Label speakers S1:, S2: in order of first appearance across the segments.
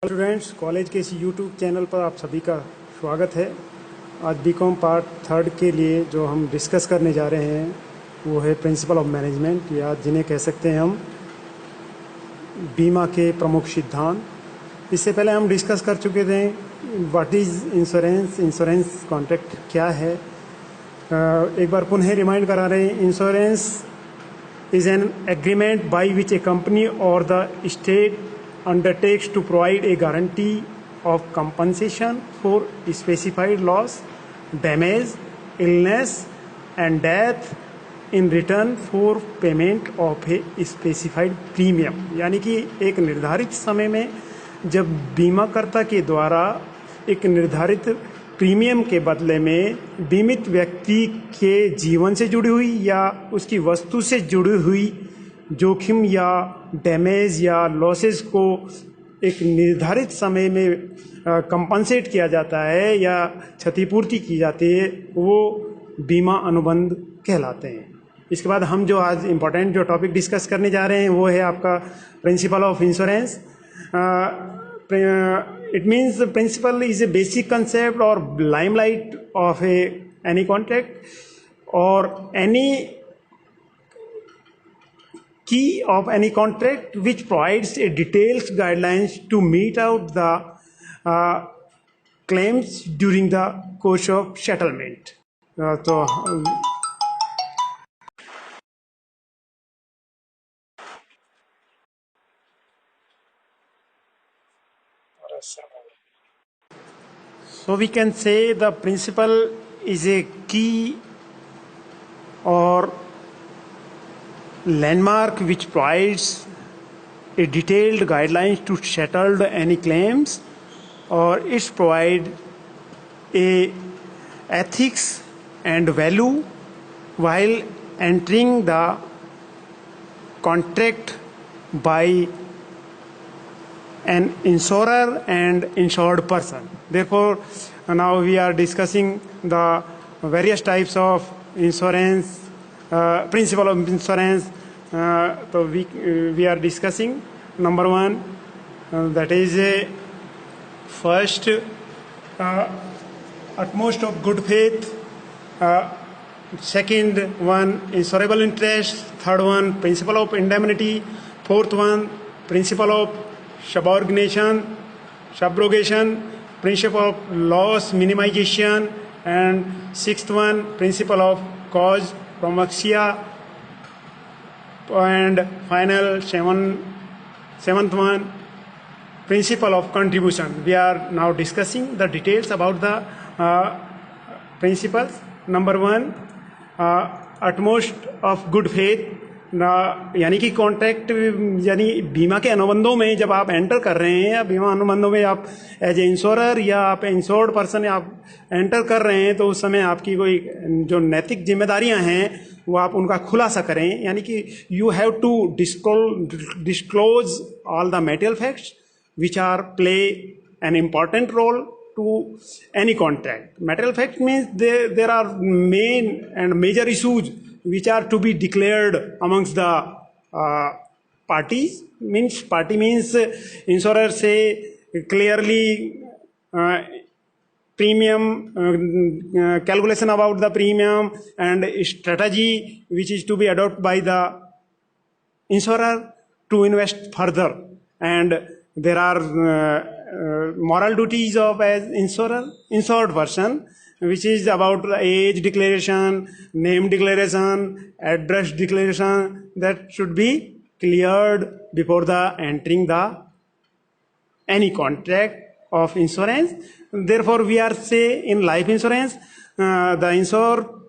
S1: Students, college के इस YouTube channel पर आप सभी का स्वागत है। आज बीकॉम पार्ट थर्ड के लिए जो हम डिस्कस करने जा रहे हैं वो है प्रिंसिपल ऑफ मैनेजमेंट, या जिन्हें कह सकते हैं हम बीमा के प्रमुख सिद्धांत। इससे पहले हम डिस्कस कर चुके थे what is insurance, insurance contract क्या है। एक बार पुनः रिमाइंड करा रहे हैं, insurance is an agreement by which a company or the state undertakes to provide a guarantee of compensation for specified loss, damage, illness and death in return for payment of a specified premium। यानी कि एक निर्धारित समय में जब बीमाकर्ता के द्वारा एक निर्धारित प्रीमियम के बदले में बीमित व्यक्ति के जीवन से जुड़ी हुई या उसकी वस्तु से जुड़ी हुई जोखिम या डैमेज या लॉसेस को एक निर्धारित समय में कंपनसेट किया जाता है या क्षतिपूर्ति की जाती है, वो बीमा अनुबंध कहलाते हैं। इसके बाद हम जो आज इम्पोर्टेंट जो टॉपिक डिस्कस करने जा रहे हैं वो है आपका principle of insurance. It means the principle is a basic concept or limelight of any contract or any key of any contract which provides a detailed guidelines to meet out the claims during the course of settlement। तो So we can say the principle is a key or landmark which provides a detailed guidelines to settle any claims, or it provide a ethics and value while entering the contract by an insurer and insured person। Therefore, now we are discussing the various types of insurance, principle of insurance। So we are discussing number one, that is a first utmost of good faith, second one insurable interest, third one principle of indemnity, fourth one principle of subrogation, principle of loss minimization, and sixth one principle of cause promaxia, and final seventh one principle of contribution। We are now discussing the details about the principles। Number one, utmost of good faith, यानी कि contract यानी बीमा के अनुबंधों में जब आप enter कर रहे हैं या बीमा अनुबंधों में आप एज ए इंश्योरर या आप इंश्योर्ड पर्सन आप एंटर कर रहे हैं, तो उस समय आपकी कोई जो नैतिक जिम्मेदारियां हैं वो आप उनका खुलासा करें। यानी कि you have to disclose all the material facts which are play an important role to any contract। Material fact means there are main and major issues which are to be declared amongst the parties। Party means insurer say clearly premium calculation about the premium and strategy which is to be adopted by the insurer to invest further, and there are moral duties of as insured person, which is about age declaration, name declaration, address declaration, that should be cleared before the entering the any contract of insurance। Therefore we are say in life insurance, the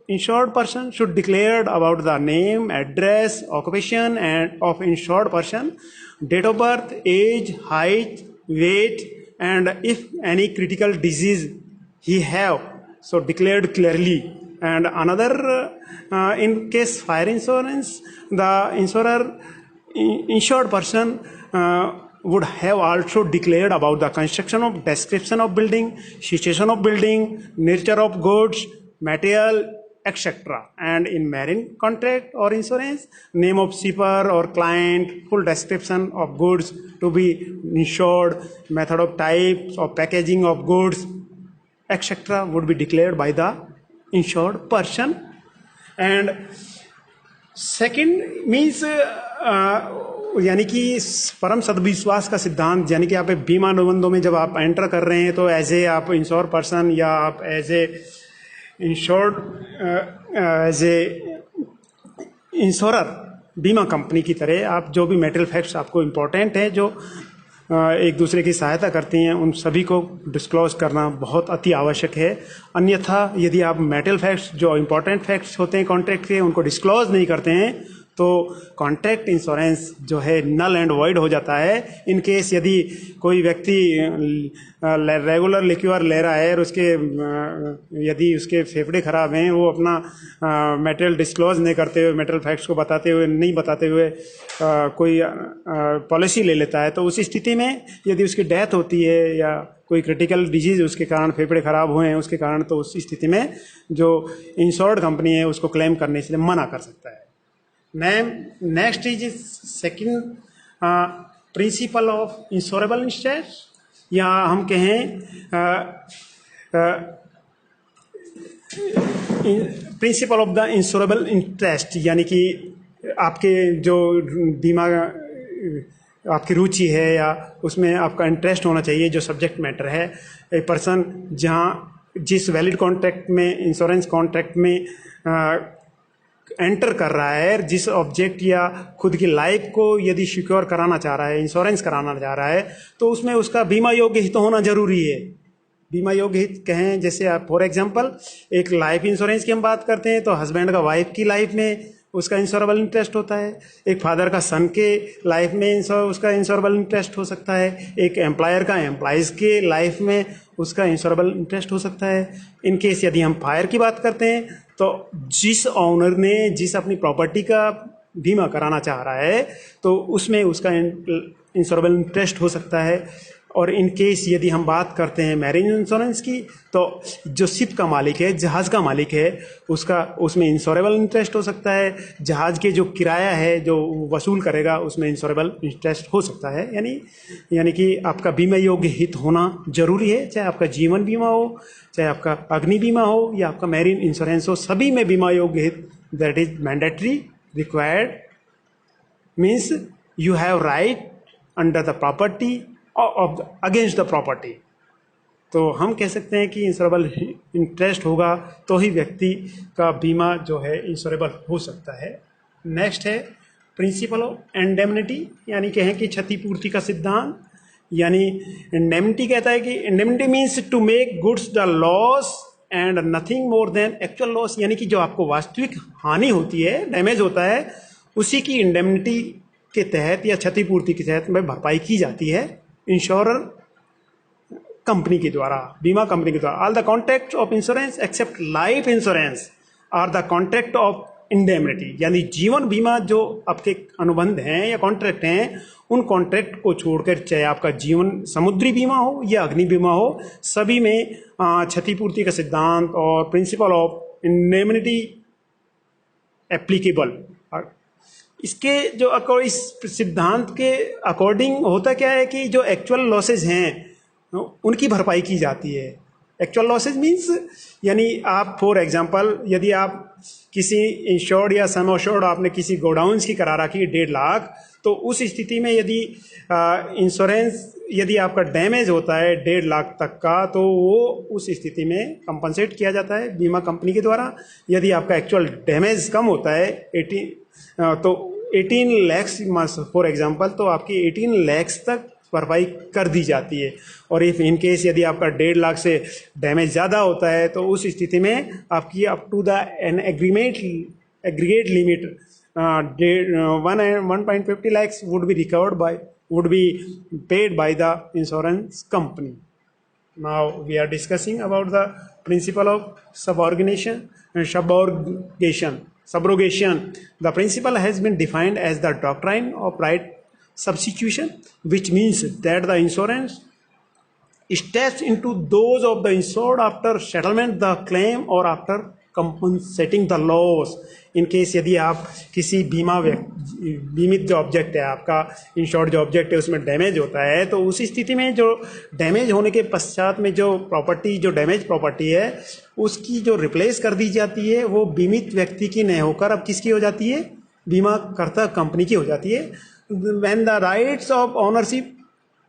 S1: insured person should declare about the name, address, occupation and of insured person, date of birth, age, height, weight, and if any critical disease he have, so declared clearly। And another in case fire insurance, the insured person would have also declared about the construction of description of building, situation of building, nature of goods, material, etc. And in marine contract or insurance, name of shipper or client, full description of goods to be insured, method of types of packaging of goods, etc. would be declared by the insured person. And second means यानी कि परम सद्विश्वास का सिद्धांत, यानी कि आप बीमा अनुबंधों में जब आप एंटर कर रहे हैं तो एज ए आप इंश्योर पर्सन या आप as a insured as a insurer बीमा कंपनी की तरह आप जो भी मेटल फैक्ट्स आपको इम्पोर्टेंट हैं जो एक दूसरे की सहायता करती हैं उन सभी को डिस्क्लोज करना बहुत अति आवश्यक है। अन्यथा यदि आप मेटल फैक्ट्स जो इम्पोर्टेंट फैक्ट्स होते हैं कॉन्ट्रैक्ट के उनको डिस्क्लोज नहीं करते हैं तो कॉन्ट्रैक्ट इंश्योरेंस जो है नल एंड वॉइड हो जाता है। इन केस यदि कोई व्यक्ति रेगुलर लिक्योर ले रहा है और उसके यदि उसके फेफड़े खराब हैं, वो अपना मेटल डिस्क्लोज नहीं करते हुए, मेटल फैक्ट्स को नहीं बताते हुए कोई पॉलिसी ले लेता है, तो उस स्थिति में यदि उसकी डेथ होती है या कोई क्रिटिकल डिजीज उसके कारण फेफड़े खराब हुए हैं उसके कारण, तो उस स्थिति में जो इंश्योर्ड कंपनी है उसको क्लेम करने से मना कर सकता है। Next is second principle of insurable interest, या हम कहें principle of the insurable interest, यानी कि आपके जो बीमा आपकी रुचि है या उसमें आपका इंटरेस्ट होना चाहिए जो सब्जेक्ट मैटर है। एक पर्सन जिस वैलिड कॉन्ट्रैक्ट में इंश्योरेंस कॉन्ट्रैक्ट में एंटर कर रहा है, जिस ऑब्जेक्ट या खुद की लाइफ को यदि सिक्योर कराना चाह रहा है, इंश्योरेंस कराना चाह रहा है, तो उसमें उसका बीमा योग्य हित होना जरूरी है। बीमा योग्य हित कहें जैसे आप फॉर एग्जांपल एक लाइफ इंश्योरेंस की हम बात करते हैं तो हस्बैंड का वाइफ की लाइफ में उसका इंश्योरेबल इंटरेस्ट होता है, एक फादर का सन के लाइफ में उसका इंश्योरेबल इंटरेस्ट हो सकता है, एक एम्प्लॉयर का एम्प्लॉयज़ के लाइफ में उसका इंश्योरेबल इंटरेस्ट हो सकता है। इन केस यदि हम फायर की बात करते हैं तो जिस ऑनर ने जिस अपनी प्रॉपर्टी का बीमा कराना चाह रहा है तो उसमें उसका इंश्योरेबल इंटरेस्ट हो सकता है। और इन केस यदि हम बात करते हैं मैरिज इंश्योरेंस की तो जो शिप का मालिक है, जहाज़ का मालिक है, उसमें इंश्योरेबल इंटरेस्ट हो सकता है। जहाज़ के जो किराया है जो वसूल करेगा उसमें इंश्योरेबल इंटरेस्ट हो सकता है। यानी कि आपका बीमा योग्य हित होना जरूरी है, चाहे आपका जीवन बीमा हो, चाहे आपका अग्नि बीमा हो या आपका मैरीन इंश्योरेंस हो, सभी में बीमा योग्य हित that is mandatory required means you have right under the property against the property. तो हम कह सकते हैं कि इंश्योरेबल इंटरेस्ट होगा तो ही व्यक्ति का बीमा जो है इंश्योरेबल हो सकता है। नेक्स्ट है प्रिंसिपल ऑफ इंडेमनिटी, यानी कहें कि क्षतिपूर्ति का सिद्धांत। यानी इंडेमनिटी कहता है कि indemnity means to make goods the loss and nothing more than actual loss, यानी कि जो आपको वास्तविक हानि होती है, डैमेज होता है, उसी की इंडेमनिटी के तहत या क्षतिपूर्ति के तहत में भरपाई की जाती है इंश्योरर कंपनी के द्वारा, बीमा कंपनी के द्वारा। All the contract of insurance except life insurance are the contract of indemnity, यानी जीवन बीमा जो आपके अनुबंध हैं या कॉन्ट्रैक्ट हैं, उन कॉन्ट्रैक्ट को छोड़कर चाहे आपका जीवन समुद्री बीमा हो या अग्नि बीमा हो, सभी में क्षतिपूर्ति का सिद्धांत और प्रिंसिपल ऑफ इंडेमनिटी एप्लीकेबल। इसके जो इस सिद्धांत के अकॉर्डिंग होता क्या है कि जो एक्चुअल लॉसेज हैं उनकी भरपाई की जाती है। एक्चुअल लॉसेज मीन्स यानी आप फॉर एग्जांपल यदि आप किसी इंश्योर्ड या सम अश्योर्ड आपने किसी गोडाउन्स की करा रखी 1.5 लाख, तो उस स्थिति में यदि इंश्योरेंस यदि आपका डैमेज होता है 1.5 लाख तक का, तो वो उस स्थिति में कंपनसेट किया जाता है बीमा कंपनी के द्वारा। यदि आपका एक्चुअल डैमेज कम होता है 18 लाख फॉर एग्जांपल, तो आपकी 18 लाख तक भरपाई कर दी जाती है। और इफ इन केस यदि आपका 1.5 लाख से डैमेज ज़्यादा होता है तो उस स्थिति में आपकी up to the an aggregate limit 1.50 lakhs would be paid by the insurance company. Now we are discussing about the principle of subrogation. The principle has been defined as the doctrine of right substitution, which means that the insurance steps into those of the insured after settlement the claim or after compensating the loss in case यदि आप किसी बीमित जो object है आपका insured जो object है उसमें डैमेज होता है, तो उस स्थिति में जो डैमेज होने के पश्चात में जो प्रॉपर्टी जो डैमेज प्रॉपर्टी है उसकी जो रिप्लेस कर दी जाती है वो बीमित व्यक्ति की नहीं होकर अब किसकी हो जाती है, बीमाकर्ता कंपनी की हो जाती है। When the rights of ownership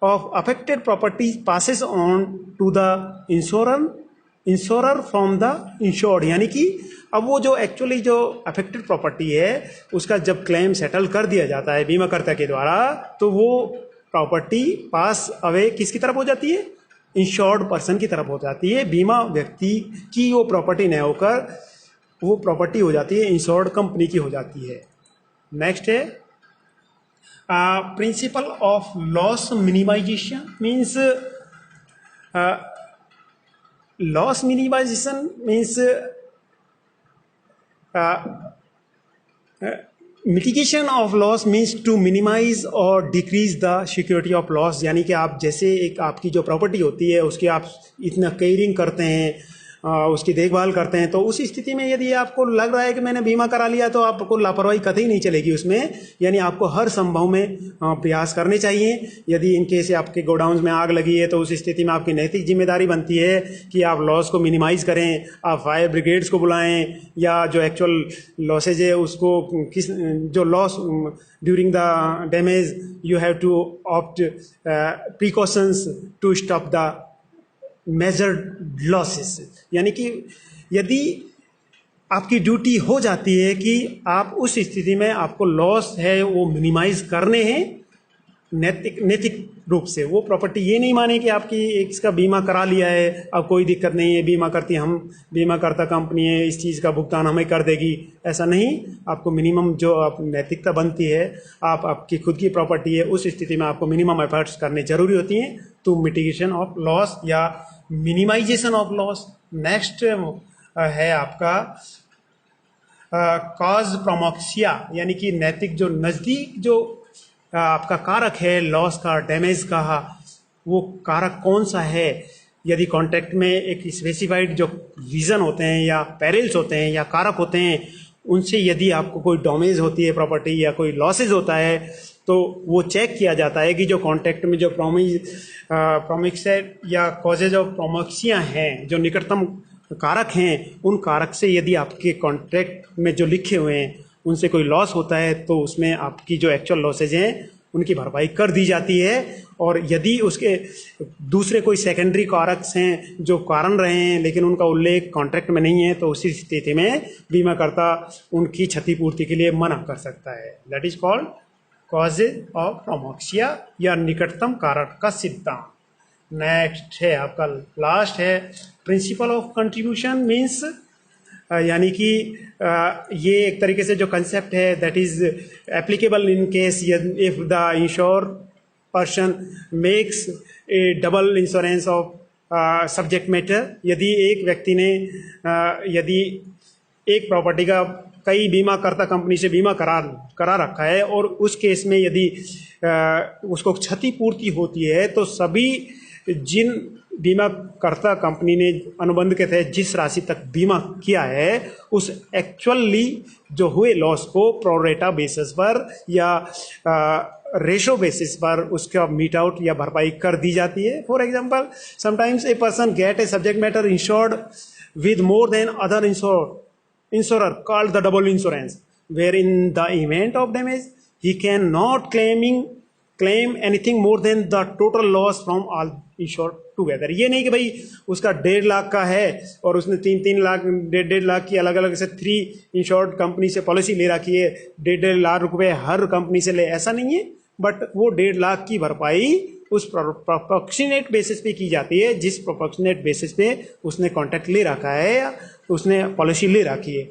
S1: of affected properties passes on to the insurer from the insured, यानी कि अब वो जो एक्चुअली जो अफेक्टेड प्रॉपर्टी है उसका जब क्लेम सेटल कर दिया जाता है बीमाकर्ता के द्वारा, तो वो प्रॉपर्टी पास अवे किसकी तरफ हो जाती है, इंश्योर्ड पर्सन की तरफ हो जाती है। बीमा व्यक्ति की वो प्रॉपर्टी नहीं होकर वो प्रॉपर्टी हो जाती है इंश्योर्ड कंपनी की हो जाती है। नेक्स्ट है principle of loss minimization means loss minimization means mitigation of loss means to minimize or decrease the security of loss, यानी कि आप जैसे एक आपकी जो प्रॉपर्टी होती है उसकी आप इतना केयरिंग करते हैं, उसकी देखभाल करते हैं, तो उस स्थिति में यदि आपको लग रहा है कि मैंने बीमा करा लिया तो आपको लापरवाही कतई नहीं चलेगी उसमें, यानी आपको हर संभव में प्रयास करने चाहिए। यदि इन केस आपके गोडाउन में आग लगी है तो उस स्थिति में आपकी नैतिक जिम्मेदारी बनती है कि आप लॉस को मिनिमाइज करें, आप फायर ब्रिगेड्स को बुलाएं, या जो एक्चुअल लॉसेज है उसको किस जो loss during the damage you have to opt precautions to stop the measured losses, यानी कि यदि आपकी ड्यूटी हो जाती है कि आप उस स्थिति में आपको लॉस है वो मिनिमाइज करने हैं नैतिक रूप से। वो प्रॉपर्टी ये नहीं माने कि आपकी इसका बीमा करा लिया है अब कोई दिक्कत नहीं है, बीमा करता कंपनी है इस चीज़ का भुगतान हमें कर देगी, ऐसा नहीं। आपको मिनिमम जो आप नैतिकता बनती है, आपकी खुद की प्रॉपर्टी है, उस स्थिति में आपको मिनिमम एफर्ट्स करने जरूरी होती हैं टू मिटिगेशन ऑफ लॉस या मिनिमाइजेशन ऑफ लॉस। नेक्स्ट है आपका कॉज प्रोमोक्सिया, यानी कि नैतिक जो नज़दीक जो आपका कारक है लॉस का, डैमेज का, वो कारक कौन सा है। यदि कॉन्ट्रैक्ट में एक स्पेसिफाइड जो रीज़न होते हैं या पेरिल्स होते हैं या कारक होते हैं, उनसे यदि आपको कोई डैमेज होती है प्रॉपर्टी या कोई लॉसेज होता है तो वो चेक किया जाता है कि जो कॉन्ट्रैक्ट में जो प्रोमिक्सेट या कॉजेज ऑफ प्रोमोक्सिया हैं, जो निकटतम कारक हैं, उन कारक से यदि आपके कॉन्ट्रैक्ट में जो लिखे हुए हैं उनसे कोई लॉस होता है तो उसमें आपकी जो एक्चुअल लॉसेज हैं उनकी भरपाई कर दी जाती है। और यदि उसके दूसरे कोई सेकेंडरी कारक्स हैं जो कारण रहे हैं लेकिन उनका उल्लेख कॉन्ट्रैक्ट में नहीं है, तो उसी स्थिति में बीमाकर्ता उनकी क्षतिपूर्ति के लिए मना कर सकता है। That is called causes of proxima या निकटतम कारक का सिद्धांत। नेक्स्ट है आपका लास्ट है प्रिंसिपल ऑफ कंट्रीब्यूशन मीन्स, यानी कि ये एक तरीके से जो कंसेप्ट है that is applicable in case if the ensure person makes A double insurance of subject matter. यदि एक व्यक्ति ने यदि एक प्रॉपर्टी का कई बीमाकर्ता कंपनी से बीमा करा रखा है और उस केस में यदि उसको क्षतिपूर्ति होती है तो सभी जिन बीमाकर्ता कंपनी ने अनुबंध के तहत जिस राशि तक बीमा किया है उस एक्चुअली जो हुए लॉस को प्रोरेटा बेसिस पर या रेशो बेसिस पर उसका मीट आउट या भरपाई कर दी जाती है। For example, sometimes a person get a subject matter insured with more than other insurer called the double insurance, where in the event of damage he cannot claim anything more than the total loss from all insured together। ये नहीं कि भाई उसका 1.5 लाख का है और उसने 3 लाख 1.5 लाख की अलग अलग से 3 इंश्योर्ड कंपनी से पॉलिसी ले रखी है, 1.5 लाख रुपए हर कंपनी से ले, ऐसा नहीं है। बट वो 1.5 लाख की भरपाई उस प्रोपोर्शनेट बेसिस पे की जाती है जिस प्रोपोर्शनेट बेसिस पे उसने कॉन्ट्रैक्ट ले रखा है या उसने पॉलिसी ले रखी है।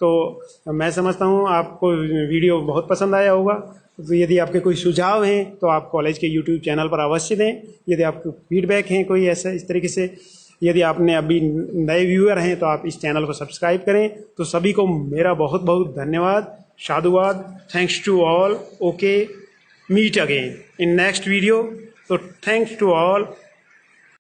S1: तो मैं समझता हूँ आपको वीडियो बहुत पसंद आया होगा। तो यदि आपके कोई सुझाव हैं तो आप कॉलेज के यूट्यूब चैनल पर अवश्य दें। यदि आपके फीडबैक हैं कोई ऐसा इस तरीके से, यदि आपने अभी नए व्यूअर हैं तो आप इस चैनल को सब्सक्राइब करें। तो सभी को मेरा बहुत बहुत धन्यवाद, साधुवाद। Thanks to all. Okay, meet again in next video. So thanks to all.